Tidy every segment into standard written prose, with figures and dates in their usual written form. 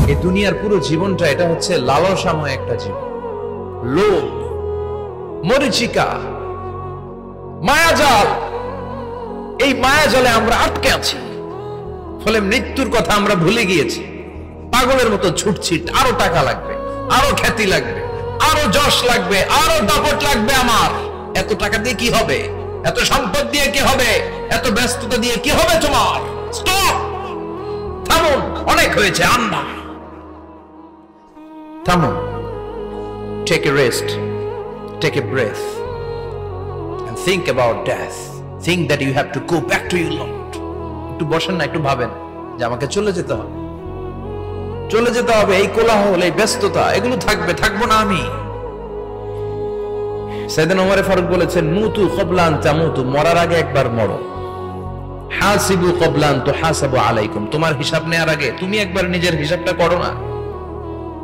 এই দুনিয়ার পুরো জীবনটা এটা হচ্ছে লালসাময় একটা জীবন, লোভ, মরিচিকা, মায়াজাল। এই মায়াজালে আমরা আটকে আছি, ফলে মৃত্যুর কথা আমরা ভুলে গিয়েছি। পাগলের মতো ছুটছি, আরো টাকা লাগবে, আরো খ্যাতি লাগবে, আরো যশ লাগবে, আরো দাপট লাগবে। আমার এত টাকা দিয়ে কি হবে? এত সম্পদ দিয়ে কি হবে? এত ব্যস্ততা দিয়ে কি হবে তোমার? স্টপ, থামুন, অনেক হয়েছে, আন্না, থামুন। Take a rest, take a breath and think about death. Think that you have to go back to your Lord. একটু বসেন না, একটু ভাবেন যে আমাকে চলে যেতে হবে, চলে যেতে হবে। এই কোলাহল, এই ব্যস্ততা, এগুলো থাকবে, থাকবো না আমি। সাইয়েদনা ওমর ফারুক বলেছেন, মুতু ক্বাবলা আন তামুতু, মরার আগে একবার মরো। হাসিবু ক্বাবলা আন তুহাসাবু আলাইকুম, তোমার হিসাব নেওয়ার আগে তুমি একবার নিজের হিসাবটা করো না।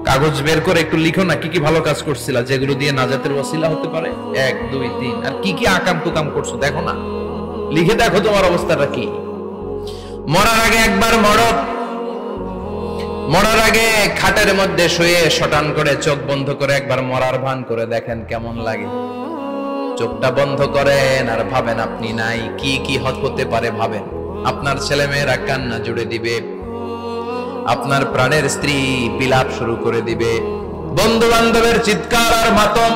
কাগজ বের করে একটু লিখো না কি কি ভালো কাজ করছিলা, যেগুলো দিয়ে নাজাতের ওয়াসিলা হতে পারে। 1 2 3, আর কি কি আকাম কুকাম করছো দেখো না, লিখে দেখো তোমার অবস্থাটা কি। মরার আগে একবার মরো। মরার আগে খাটের মধ্যে শুয়ে শটান করে চোখ বন্ধ করে একবার মরার ভান করে দেখেন কেমন লাগে। চোখটা বন্ধ করেন আর ভাবেন আপনি নাই, কি কি হতে পারে ভাবেন। আপনার ছেলে মেয়েরা কান্না জুড়ে দিবে, আপনার প্রাণের স্ত্রী বিলাপ শুরু করে দিবে, বন্ধু বান্ধবের চিৎকার আর মাতম,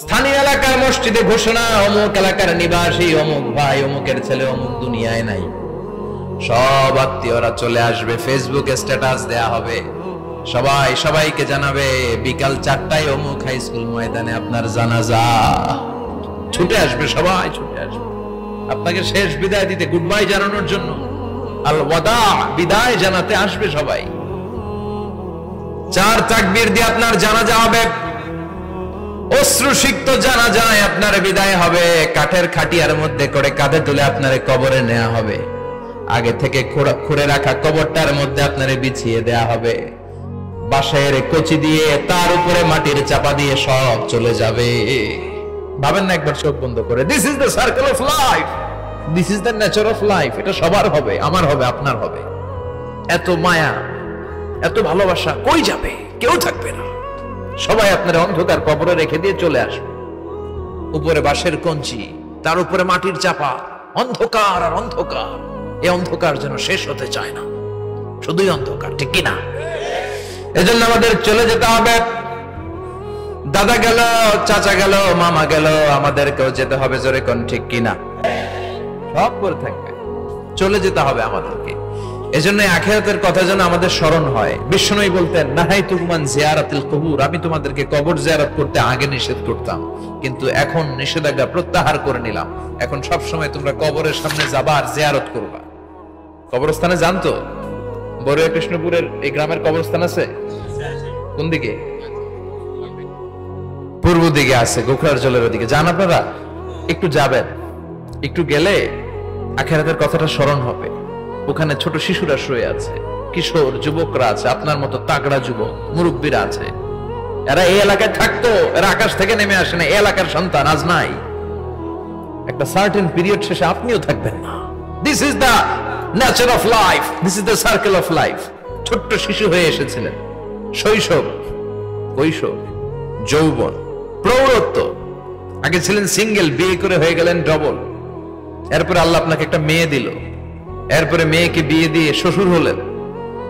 স্থানীয় এলাকার মসজিদে ঘোষণা, অমুক এলাকার নিবাসী অমুক ভাই অমুকের ছেলে অমুক দুনিয়ায় নাই। সব আত্মীয়রা চলে আসবে, ফেসবুকে স্ট্যাটাস দেয়া হবে, সবাই সবাইকে জানাবে বিকাল 4টায় অমুক হাই স্কুল ময়দানে আপনার জানাজা। ছুটে আসবে, সবাই ছুটে আসবে আপনাকে শেষ বিদায় দিতে, গুড বাই জানানোর জন্য, আল ওয়াদা, বিদায় জানাতে আসবে সবাই। 4 তাকবীর দিয়ে আপনার জানাজা হবে, অশ্রুসিক্ত জানাজায় আপনার বিদায় হবে। কাঠের খাটিয়ার মধ্যে করে কাঁধে তুলে আপনার কবরে নেওয়া হবে। আগে থেকে খুঁড়ে রাখা কবরটার মধ্যে আপনারে বিছিয়ে দেয়া হবে। বাঁশের কচি দিয়ে তার উপরে মাটির চাপা দিয়ে সব চলে যাবে। ভাবেন না একবার চোখ বন্ধ করে, this is the circle of life, this is the nature of life. এটা সবার হবে, আমার হবে, আপনার হবে। এত মায়া, এত ভালোবাসা কই যাবে? কেউ থাকবে না, সবাই আপনার অন্ধকার কবরে রেখে দিয়ে চলে আসবে। উপরে বাঁশের কঞ্চি, তার উপরে মাটির চাপা, অন্ধকার আর অন্ধকার। এই অন্ধকার যেন শেষ হতে চায় না, শুধুই অন্ধকার, ঠিক কিনা? এজন্য আমাদের চলে যেতে হবে। দাদা গেল, চাচা গেল, মামা গেল, আমাদেরকেও যেতে হবে, জোরে কোন ঠিক কিনা? সব করে থাকবে, চলে যেতে হবে আমাদেরকে। এজন্য আখিরাতের কথা যেন আমাদের স্মরণ হয়। বিশ্বনবী বলতেন, নাহাইতুকুম আন জিয়ারাতিল কুবুর, আমি তোমাদেরকে কবর জিয়ারত করতে আগে নিষেধ করতাম, কিন্তু এখন নিষেধাজ্ঞা প্রত্যাহার করে নিলাম। এখন সব সময় তোমরা কবরের সামনে যাবা আর জিয়ারত করবা। কবরস্থানে জানতো বড়ুয়া কৃষ্ণপুরের এই গ্রামের কবরস্থান আছে কোন দিকে? পূর্ব দিকে আছে, গোখরার জলের ওদিকে। যান আপনারা, একটু যাবেন, একটু গেলে আখিরাতের কথাটা স্মরণ হবে। ওখানে ছোট শিশুরা শুয়ে আছে, কিশোর যুবকরা আছে, আপনার মতো তাগড়া যুবক, মুরব্বীরা আছে। এরা এই এলাকায় থাকতো, এরা আকাশ থেকে নেমে আসে না, এই এলাকার সন্তান, আজ নাই। একটা সার্টেন পিরিয়ড শেষে আপনিও থাকবেন না। This is the nature of life, this is the circle of life. ছোট্ট শিশু হয়ে এসেছিলেন, শৈশব, কৈশোর, যৌবন, প্রৌঢ়ত্ব। আগে ছিলেন সিঙ্গেল, বিয়ে করে হয়ে গেলেন ডবল। এরপরে আল্লাহ আপনাকে একটা মেয়ে দিল, এরপরে মেয়েকে বিয়ে দিয়ে শ্বশুর হলেন,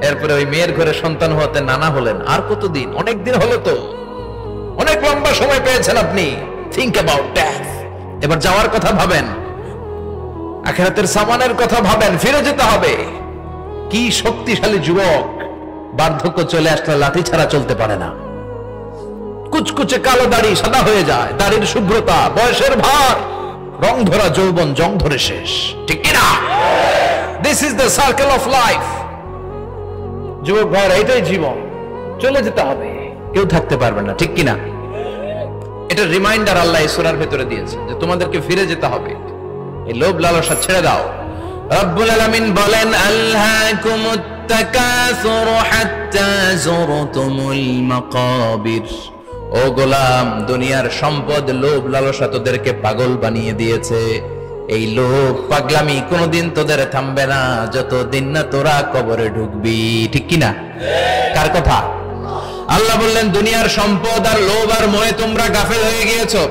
এরপরে ওই মেয়ের ঘরে সন্তান হতে নানা হলেন। আর কতদিন? অনেক দিন হলো তো, অনেক লম্বা সময় পেয়েছেন আপনি। Think about death. এবার যাওয়ার কথা ভাবেন, আখিরাতের সামানের কথা ভাবেন, ফিরে যেতে হবে। কি শক্তিশালী যুবক, বার্ধক্য চলে আসলে লাঠি ছাড়া চলতে পারে না। কুচকুচে কালো দাড়ি সাদা হয়ে যায়, দাড়ির শুভ্রতা, বয়সের ভার, রং ধরা যৌবন জং ধরে শেষ, ঠিক কিনা? This is the circle of life. যুবক ভাইরা, এটাই জীবন, চলে যেতে হবে, কেউ থাকতে পারবে না, ঠিক কিনা? এটা রিমাইন্ডার আল্লাহ এই সূরার ভেতরে দিয়েছে যে তোমাদেরকে ফিরে যেতে হবে। এই লোভ লালসা ছেড়ে দাও। রব্বুল আলামিন বলেন, আলহাকুমুত তাকাসুর হাত্তা যুরতুমুল মাকাবির। ও গোলাম, দুনিয়ার সম্পদ, লোভ লালসা তোদেরকে পাগল বানিয়ে দিয়েছে। এই লোভ পাগলামি কোনোদিন তোদের থামবে না যতদিন না তোরা কবরে ঢুকবি, ঠিক কিনা? কার কথা? আল্লাহ বললেন দুনিয়ার সম্পদ আর লোভ আর মোহে তোমরা গাফেল হয়ে গিয়েছো,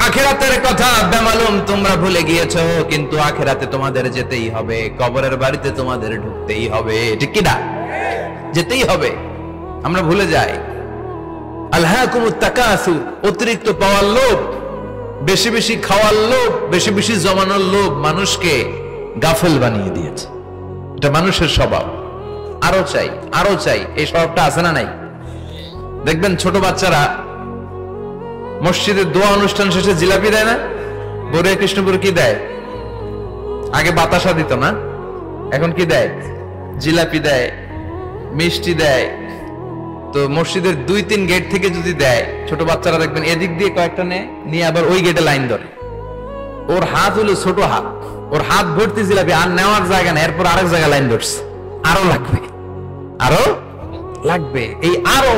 আখিরাতের কথা বেমালুম তোমরা ভুলে গিয়েছো। কিন্তু আখিরাতে তোমাদের যেতেই হবে, কবরের বাড়িতে তোমাদের ঢুকতেই হবে, ঠিক কিনা? যেতেই হবে। আমরা ভুলে যাই। আলহাকুমুত তাকাসুর, অতিরিক্ত পাওয়ার লোভ, বেশি বেশি খাওয়ার লোভ, বেশি বেশি জমানোর লোভ মানুষকে গাফেল বানিয়ে দিয়েছে। এটা মানুষের স্বভাব। আরো চাই, আরো চাই, এই স্বভাবটা আছে না নাই? দেখবেন ছোট বাচ্চারা মসজিদের দোয়া অনুষ্ঠান শেষে জিলাপি দেয় না? বড়ে কৃষ্ণপুর কি দেয়? আগে বাতাসা দিত না, এখন কি দেয়? জিলাপি দেয়, মিষ্টি দেয়। তো মসজিদের 2-3 গেট থেকে যদি দেয়, ছোট বাচ্চারা দেখবেন এদিক দিয়ে কয়েকটা নিয়ে আবার ওই গেটে লাইন ধরে। ওর হাত হলো ছোট হাত, ওর হাত ভর্তি জিলাপি, আর নেওয়ার জায়গা না, এরপর আরেক জায়গায় লাইন ধরছে। আরো লাগবে, আরো লাগবে, এই আরো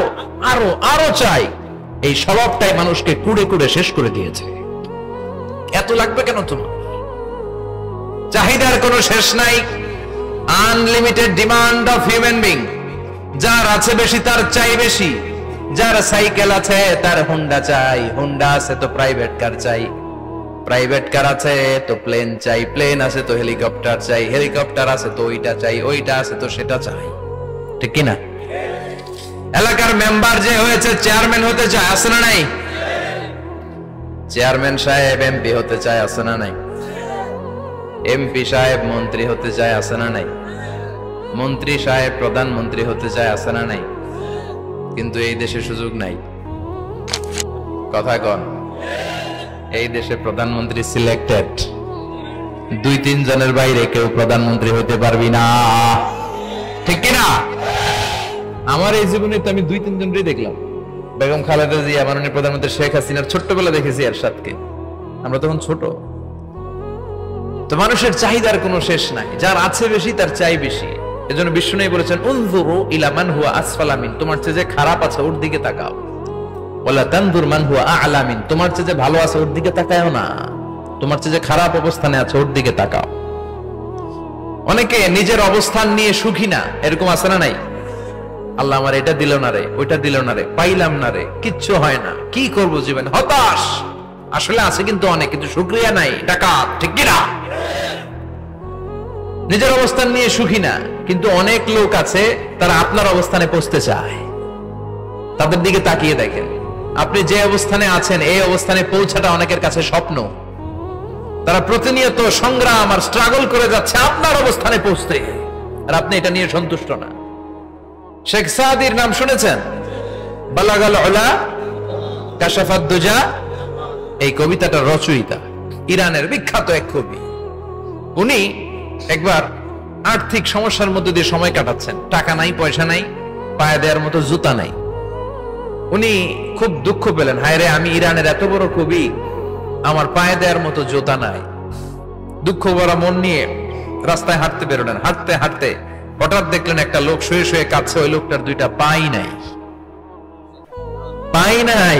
আরো আরো চাই। এই স্বভাবটাই মানুষকে কুড়ে কুড়ে শেষ করে দিয়েছে। এত লাগবে কেন তোমার? চাহিদার কোনো শেষ নাই। Unlimited demand of human being. যার আছে বেশি তার চাই বেশি। যার সাইকেল আছে তার হোন্ডা চাই, হোন্ডা আছে তো প্রাইভেট কার চাই, প্রাইভেট কার আছে তো প্লেন চাই, প্লেন আছে তো হেলিকপ্টার চাই, হেলিকপ্টার আছে তো ওইটা চাই, ওইটা আছে তো সেটা চাই, ঠিক কিনা? এলাকার মেম্বার যে হয়েছে চেয়ারম্যান হতে চায়, আছে না নাই? চেয়ারম্যান সাহেব এমপি হতে চায়, আছে না নাই? এমপি সাহেব মন্ত্রী হতে চায়, আছে না নাই? মন্ত্রী সাহেব প্রধানমন্ত্রী হতে চায়, আছে না নাই? কিন্তু এই দেশে সুযোগ নাই। কথা কন। এই দেশে প্রধানমন্ত্রী সিলেক্টেড। 2-3 জনের বাইরে কেউ প্রধানমন্ত্রী হতে পারবি না, ঠিক কিনা? আমার এই জীবনে তো আমি 2-3 জনই দেখলাম। বেগম খালেদা জিয়া, মাননীয় প্রধানমন্ত্রী শেখ হাসিনার ছোট্টবেলা দেখেছি এরশাদকে, আমরা তখন ছোট। তো মানুষের চাহিদার কোনো শেষ নাই। যার আছে বেশি তার চাই বেশি। এজন্য বিষ্ণু বলেছেন উনজুরু ইলা মান হুয়া আসফালা মিন, তোমার চেয়ে যে খারাপ আছে ওর দিকে তাকাও। ওয়ালা তানজুর মান হুয়া আ'লা মিন, তোমার চেয়ে যে ভালো আছে ওর দিকে তাকায়ও না, তোমার চেয়ে যে খারাপ অবস্থানে আছে ওর দিকে তাকাও। অনেকে নিজের অবস্থান নিয়ে সুখী না, এরকম আছে না নাই? আল্লাহ আমার এটা দিল না রে, ওইটা দিল না রে, পাইলাম না রে, কিচ্ছু হয় না, কি করব জীবনে, হতাশ। আসলে আছে কিন্তু অনেক, কিন্তু শুকরিয়া নাই, ডাকাত, ঠিক কিনা? নিজের অবস্থান নিয়ে সুখী না। কিন্তু অনেক লোক আছে তারা আপনার অবস্থানে পৌঁছতে চায়। তাদের দিকে তাকিয়ে দেখেন, আপনি যে অবস্থানে আছেন এই অবস্থানে পৌঁছাটা অনেকের কাছে স্বপ্ন। তারা প্রতিনিয়ত সংগ্রাম আর স্ট্রাগল করে যাচ্ছে আপনার অবস্থানে পৌঁছতে, আর আপনি এটা নিয়ে সন্তুষ্ট না। শেখ সাদির নাম শুনেছেন? বালাগাল উলা কাশাফাত দুজা, এই কবিতাটার রচয়িতা ইরানের বিখ্যাত এক কবি। উনি একবার আর্থিক সমস্যার মধ্যে দিয়ে সময় কাটাচ্ছেন, টাকা নাই, পয়সা নাই, পায়ে দেওয়ার মতো জুতা নাই। উনি খুব দুঃখ পেলেন, হায় রে, আমি ইরানের এত বড় কবি, আমার পায়ে দেওয়ার মতো জুতা নাই। দুঃখ ভরা মন নিয়ে রাস্তায় হাঁটতে বেরোলেন। হাঁটতে হাঁটতে হঠাৎ দেখলেন একটা লোক শুয়ে শুয়ে কাঁদছে, ওই লোকটার 2টা পাই নাই, পাই নাই।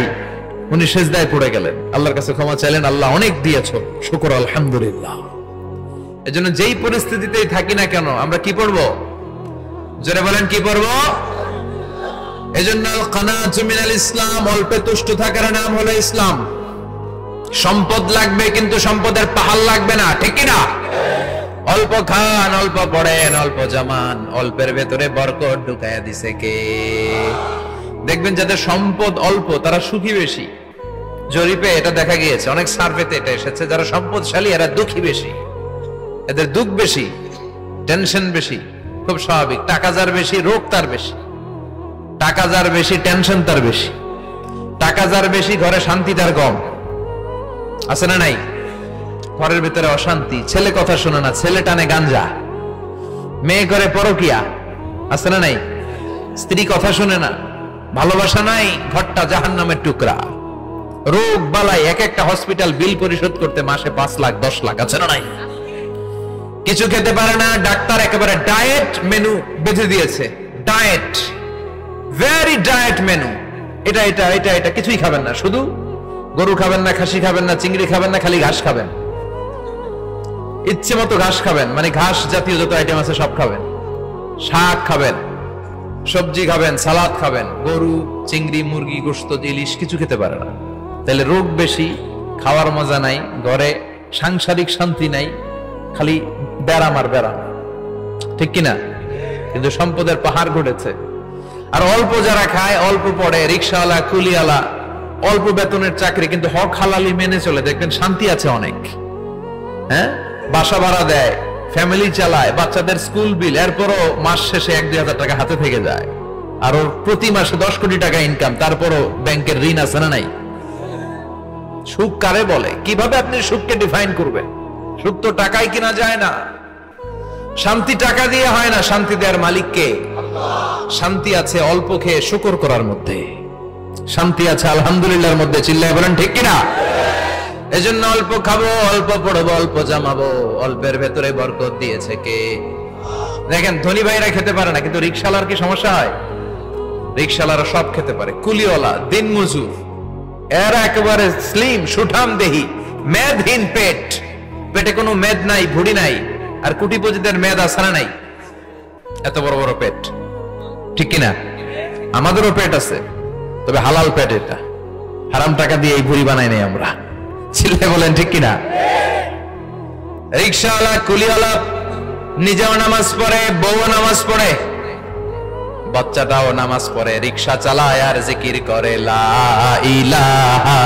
উনি সেজদায় পড়ে গেলেন, আল্লাহর কাছে ক্ষমা চাইলেন, আল্লাহ অনেক দিয়েছো, শুকর আলহামদুলিল্লাহ। এজন্য যেই পরিস্থিতিতেই থাকি না কেন আমরা কি পড়বো? জোরে বলেন, কি পড়বো? এজন্য কানাতু মিনাল ইসলাম, অল্পে তুষ্ট থাকার নাম হলো ইসলাম। সম্পদ লাগবে কিন্তু সম্পদের পাহাড় লাগবে না, ঠিক কিনা? অল্প খান, অল্প পড়েন, অল্প জমান, অল্পের ভেতরে বরকত ঢুকায়া দিছে কে? দেখবেন যাদের সম্পদ অল্প তারা সুখী বেশি। জরিপে এটা দেখা গিয়েছে, অনেক সার্ভেতে এটা এসেছে, যারা সম্পদশালী এরা দুঃখী বেশি, এদের দুঃখ বেশি, টেনশন বেশি। খুব স্বাভাবিক, টাকা যার বেশি রোগ তার বেশি, টাকা যার বেশি টেনশন তার বেশি, টাকা যার বেশি ঘরে শান্তি তার কম, আছে না নাই? ঘরের ভিতরে অশান্তি, ছেলে কথা শোনে না, ছেলে টানে গাঞ্জা, মেয়ে করে পরকিয়া, আছে না নাই? স্ত্রী কথা শোনে না, ভালোবাসা নাই, ঘরটা জাহান্নামের টুকরা। রোগ বালাই, এক একটা হসপিটাল বিল পরিশোধ করতে মাসে 5 লাখ 10 লাখ, আছে না নাই? কিছু খেতে পারে না, ডাক্তার একেবারে ডায়েট মেনু বেঁধে দিয়েছে। ডায়েট, ভেরি ডায়েট মেনু, এটা এটা এটা এটা কিছুই খাবেন না, শুধু গরু খাবেন না, খাসি খাবেন না, চিংড়ি খাবেন না, খালি ঘাস খাবেন। ইচ্ছে মতো ঘাস খাবেন, মানে ঘাস জাতীয় যত আইটেম আছে সব খাবেন, শাক খাবেন, সবজি খাবেন, সালাদ খাবেন, গরু, চিংড়ি, মুরগি, গোশত, ইলিশ কিছু খেতে পারে না। তাহলে রোগ বেশি, খাওয়ার মজা নাই, ঘরে সাংসারিক শান্তি নাই, খালি ব্যারাম আর ব্যারাম, ঠিক কিনা? কিন্তু সম্পদের পাহাড় ঘটেছে। আর অল্প যারা খায়, অল্প পড়ে, রিক্সাওয়ালা, কুলিওয়ালা, অল্প বেতনের চাকরি, কিন্তু হক হালালি মেনে চলে, দেখবেন শান্তি আছে অনেক। হ্যাঁ, বাসা ভাড়া দেয়, ফ্যামিলি চালায়, বাচ্চাদের স্কুল বিল, এরপরও মাস শেষে 1-2 হাজার টাকা হাতে থেকে যায়। আর ওর প্রতি মাসে 10 কোটি টাকা ইনকাম, তারপরও ব্যাংকের ঋণ আছে না নাই? সুখ কারে বলে? কিভাবে আপনি সুখকে ডিফাইন করবেন? সুখ তো টাকায় কিনা যায় না, শান্তি টাকা দিয়ে হয় না, শান্তি দেওয়ার মালিক কে? শান্তি আছে অল্প খেয়ে শুকর করার মধ্যে, শান্তি আছে আলহামদুলিল্লাহর মধ্যে। চিল্লায় বলেন ঠিক কিনা? এজন্য অল্প খাবো, অল্প পড়বো, অল্প জামাবো, অল্পের ভেতরে বরকত দিয়েছে কে? দেখেন ধনী ভাইরা খেতে পারে না, কিন্তু রিকশালার কি সমস্যা হয়? রিকশালারা সব খেতে পারে, কুলিওয়ালা, দিনমজুর, এরা একেবারে স্লিম সুঠাম দেহি, মেদহীন পেট, পেটে কোনো মেদ নাই, ভুড়ি নাই। আর কোটিপতিদের মেদ আছে না নাই? এত বড় বড় পেট, ঠিক কিনা? আমাদেরও পেট আছে, তবে হালাল পেট, এটা হারাম টাকা দিয়ে এই ভুড়ি বানাই নাই আমরা। চিল্লে বলেন ঠিক কিনা? রিকশাওয়ালা, কুলিওয়ালা নিজেও নামাজ পড়ে, বউ নামাজ পড়ে, বাচ্চাটাও নামাজ পড়ে, রিকশা চালায় আর জিকির করে লা ইলাহা